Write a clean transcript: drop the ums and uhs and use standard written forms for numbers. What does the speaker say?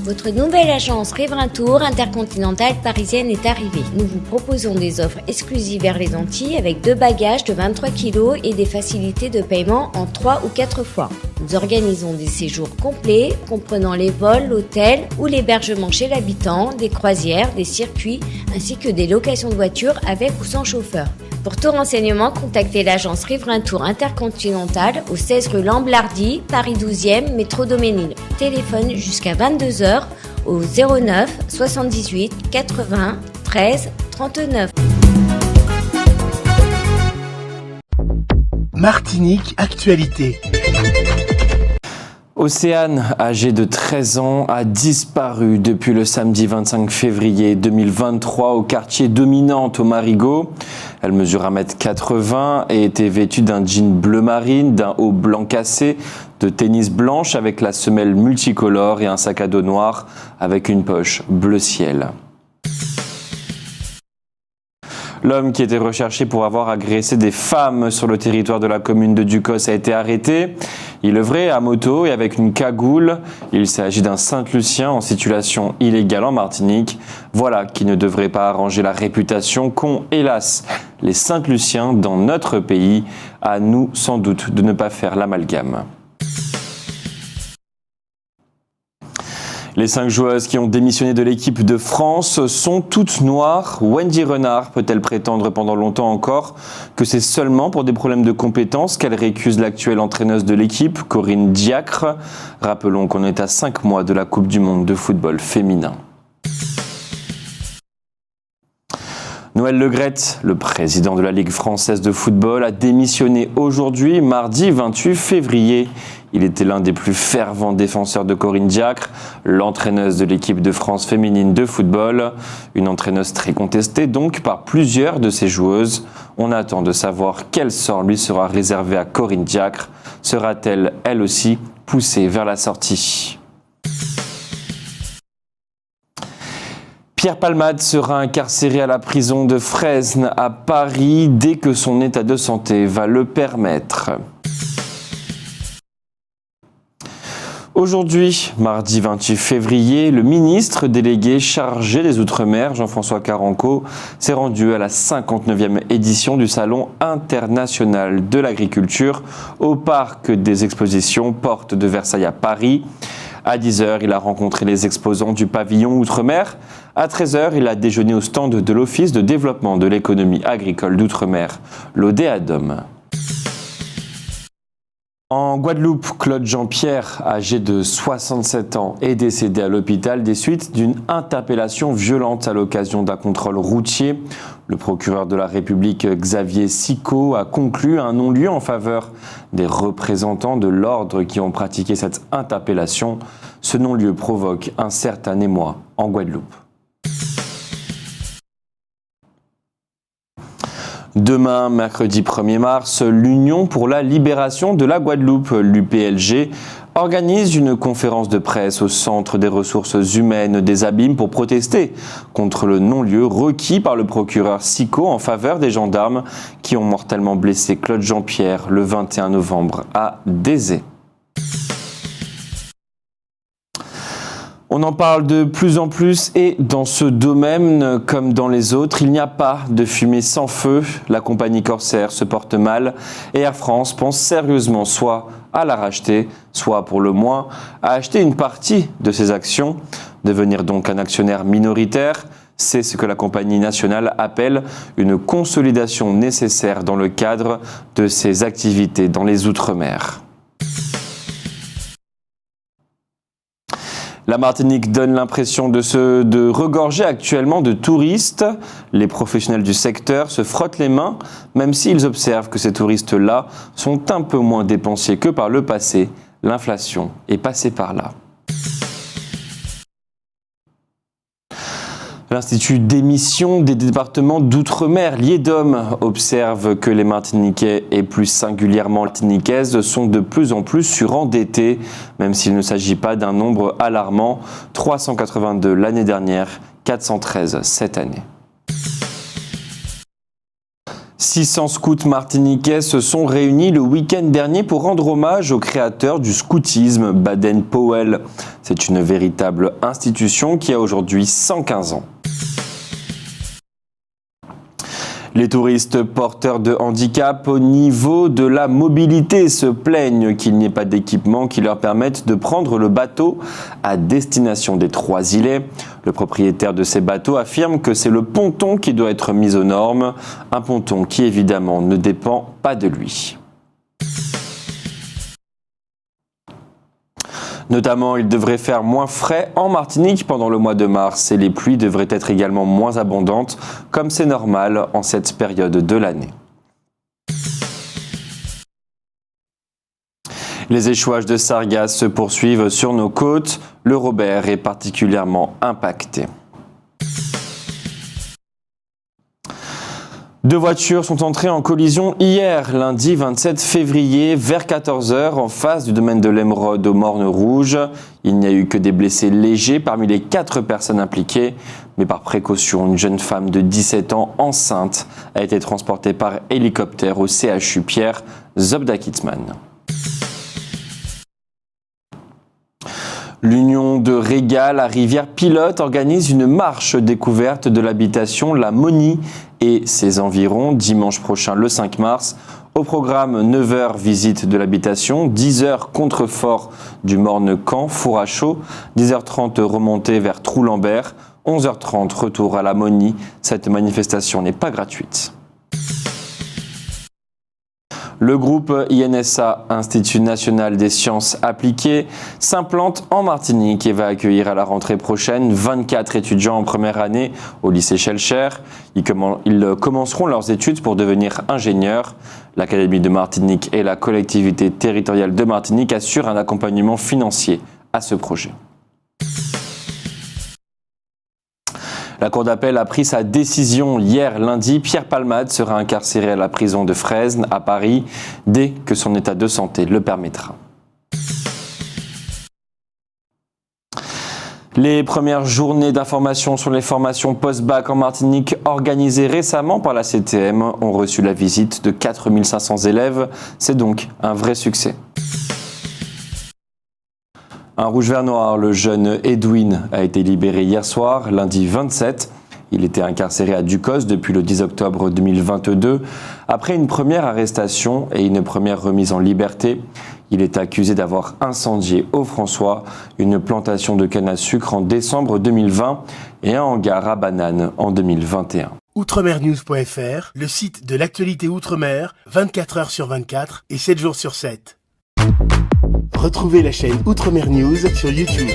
Votre nouvelle agence Riverain Tour intercontinentale parisienne est arrivée. Nous vous proposons des offres exclusives vers les Antilles avec 2 bagages de 23 kg et des facilités de paiement en 3 ou 4 fois. Nous organisons des séjours complets comprenant les vols, l'hôtel ou l'hébergement chez l'habitant, des croisières, des circuits ainsi que des locations de voitures avec ou sans chauffeur. Pour tout renseignement, contactez l'agence Riverain Tour Intercontinental au 16 rue Lamblardy, Paris 12e, métro Doménil. Téléphone jusqu'à 22h au 09 78 80 13 39. Martinique Actualité. Océane, âgée de 13 ans, a disparu depuis le samedi 25 février 2023 au quartier Dominante au Marigot. Elle mesure 1,80 m et était vêtue d'un jean bleu marine, d'un haut blanc cassé, de tennis blanche avec la semelle multicolore et un sac à dos noir avec une poche bleu ciel. L'homme qui était recherché pour avoir agressé des femmes sur le territoire de la commune de Ducos a été arrêté. Il œuvrait à moto et avec une cagoule. Il s'agit d'un Saint-Lucien en situation illégale en Martinique. Voilà qui ne devrait pas arranger la réputation qu'ont, hélas, les Saint-Luciens dans notre pays. À nous, sans doute, de ne pas faire l'amalgame. Les 5 joueuses qui ont démissionné de l'équipe de France sont toutes noires. Wendy Renard peut-elle prétendre pendant longtemps encore que c'est seulement pour des problèmes de compétences qu'elle récuse l'actuelle entraîneuse de l'équipe, Corinne Diacre. Rappelons qu'on est à 5 mois de la Coupe du Monde de football féminin. Noël Le Graët, le président de la Ligue française de football, a démissionné aujourd'hui, mardi 28 février. Il était l'un des plus fervents défenseurs de Corinne Diacre, l'entraîneuse de l'équipe de France féminine de football. Une entraîneuse très contestée donc par plusieurs de ses joueuses. On attend de savoir quel sort lui sera réservé à Corinne Diacre. Sera-t-elle, elle aussi, poussée vers la sortie ? Pierre Palmade sera incarcéré à la prison de Fresnes à Paris dès que son état de santé va le permettre. Aujourd'hui, mardi 28 février, le ministre délégué chargé des Outre-mer, Jean-François Carenco, s'est rendu à la 59e édition du Salon international de l'agriculture au parc des expositions Porte de Versailles à Paris. À 10h, il a rencontré les exposants du pavillon Outre-mer. À 13h, il a déjeuné au stand de l'Office de développement de l'économie agricole d'Outre-mer, l'ODEADOM. En Guadeloupe, Claude Jean-Pierre, âgé de 67 ans, est décédé à l'hôpital des suites d'une interpellation violente à l'occasion d'un contrôle routier. Le procureur de la République, Xavier Sicot, a conclu un non-lieu en faveur des représentants de l'ordre qui ont pratiqué cette interpellation. Ce non-lieu provoque un certain émoi en Guadeloupe. Demain, mercredi 1er mars, l'Union pour la libération de la Guadeloupe, l'UPLG, organise une conférence de presse au Centre des ressources humaines des Abîmes pour protester contre le non-lieu requis par le procureur Sicot en faveur des gendarmes qui ont mortellement blessé Claude Jean-Pierre le 21 novembre à Dézé. On en parle de plus en plus et dans ce domaine, comme dans les autres, il n'y a pas de fumée sans feu. La compagnie Corsair se porte mal et Air France pense sérieusement soit à la racheter, soit pour le moins à acheter une partie de ses actions. Devenir donc un actionnaire minoritaire, c'est ce que la compagnie nationale appelle une consolidation nécessaire dans le cadre de ses activités dans les Outre-mer. La Martinique donne l'impression de regorger actuellement de touristes. Les professionnels du secteur se frottent les mains, même s'ils observent que ces touristes-là sont un peu moins dépensiers que par le passé. L'inflation est passée par là. L'Institut d'émission des départements d'outre-mer, l'IEDOM, observe que les Martiniquais et plus singulièrement martiniquaises sont de plus en plus surendettés, même s'il ne s'agit pas d'un nombre alarmant, 382 l'année dernière, 413 cette année. 600 scouts martiniquais se sont réunis le week-end dernier pour rendre hommage au créateur du scoutisme, Baden-Powell. C'est une véritable institution qui a aujourd'hui 115 ans. Les touristes porteurs de handicap au niveau de la mobilité se plaignent qu'il n'y ait pas d'équipement qui leur permette de prendre le bateau à destination des Trois-Îlets. Le propriétaire de ces bateaux affirme que c'est le ponton qui doit être mis aux normes, un ponton qui évidemment ne dépend pas de lui. Notamment, il devrait faire moins frais en Martinique pendant le mois de mars et les pluies devraient être également moins abondantes, comme c'est normal en cette période de l'année. Les échouages de sargasses se poursuivent sur nos côtes. Le Robert est particulièrement impacté. Deux voitures sont entrées en collision hier, lundi 27 février, vers 14h, en face du domaine de l'Émeraude aux Mornes Rouges. Il n'y a eu que des blessés légers parmi les 4 personnes impliquées. Mais par précaution, une jeune femme de 17 ans enceinte a été transportée par hélicoptère au CHU Pierre Zobda-Kitzmann. L'Union de Régal à Rivière-Pilote organise une marche découverte de l'habitation La Monie et ses environs dimanche prochain le 5 mars. Au programme 9h visite de l'habitation, 10h contrefort du Morne-Camp, four à chaud, 10h30 remontée vers Trou-Lambert, 11h30 retour à La Monie. Cette manifestation n'est pas gratuite. Le groupe INSA, Institut National des Sciences Appliquées, s'implante en Martinique et va accueillir à la rentrée prochaine 24 étudiants en première année au lycée Schellcher. Ils commenceront leurs études pour devenir ingénieurs. L'Académie de Martinique et la collectivité territoriale de Martinique assurent un accompagnement financier à ce projet. La Cour d'appel a pris sa décision hier lundi. Pierre Palmade sera incarcéré à la prison de Fresnes, à Paris, dès que son état de santé le permettra. Les premières journées d'information sur les formations post-bac en Martinique organisées récemment par la CTM ont reçu la visite de 4500 élèves. C'est donc un vrai succès. Un rouge vert noir, le jeune Edwin a été libéré hier soir, lundi 27. Il était incarcéré à Ducos depuis le 10 octobre 2022. Après une première arrestation et une première remise en liberté, il est accusé d'avoir incendié au François une plantation de canne à sucre en décembre 2020 et un hangar à bananes en 2021. Outremernews.fr, le site de l'actualité Outre-mer, 24h sur 24 et 7 jours sur 7. Retrouvez la chaîne Outremer News sur YouTube.